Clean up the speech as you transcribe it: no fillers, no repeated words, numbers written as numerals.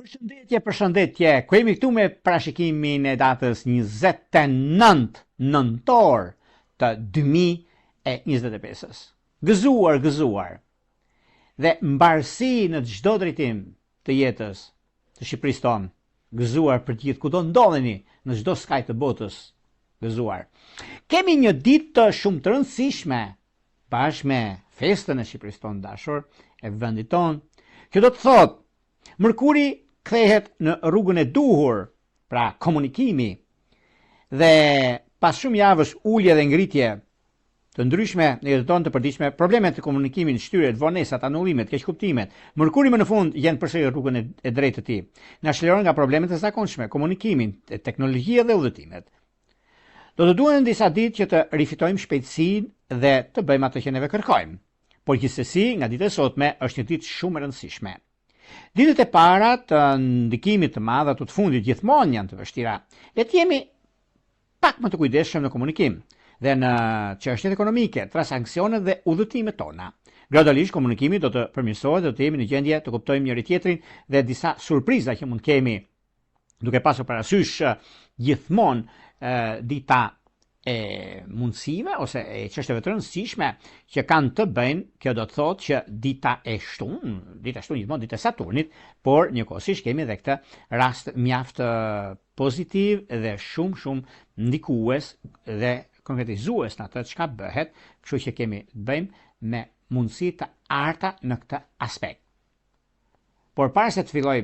Përshëndetje, ku jemi këtu me parashikimin e datës 29 nëntor të 2025-ës. Gëzuar dhe mbarësi në çdo drejtim të jetës të Shqipërisë tonë. Gëzuar për të gjithë kudo ndodheni në çdo skaj të botës. Gëzuar. Kemi një ditë shumë të rëndësishme bashkë me festën e Shqipërisë tonë dashur, e vendit tonë. Kjo do të thotë Mërkuri kthehet në rrugën e duhur, pra komunikimi, dhe pas shumë javësh ulje dhe ngritje të ndryshme në jetën tonë të përditshme, problemet të komunikimit, shtyret, vonesat, anullimet, keqkuptimet, Mërkuri më në fund janë përsëri rrugën e drejtë të tij. Na shliron nga problemet e zakonshme, komunikimin, teknologjia dhe udhëtimet. Do të duhen disa ditë që të rifitojmë shpejtësinë dhe të bëjmë atë që neve kërkojmë. Por gjithsesi, nga dita e sotme është një ditë shumë e rëndësishme. Ditët e para të ndikimit të madh ato të fundit gjithmonë janë të vështira. Le të jemi pak më të kujdesshëm në komunikim dhe në çështjet ekonomike, transaksionet dhe udhëtimet tona. Gradualisht komunikimi do të përmirësohet dhe do të jemi në gjendje të kuptojmë njëri tjetrin dhe disa surpriza që mund kemi duke pasur parasysh gjithmonë dita e mundësive ose e çështjeve të rëndësishme që kanë të bëjnë, kjo do të thotë që dita e shtunë gjithmonë dita e Saturnit, por njëkohësisht kemi edhe këtë rast mjaft pozitiv dhe shumë ndikues dhe konkretizues në atë çka bëhet, kështu që kemi të bëjmë me mundësi të arta në këtë aspekt. Por para se të filloj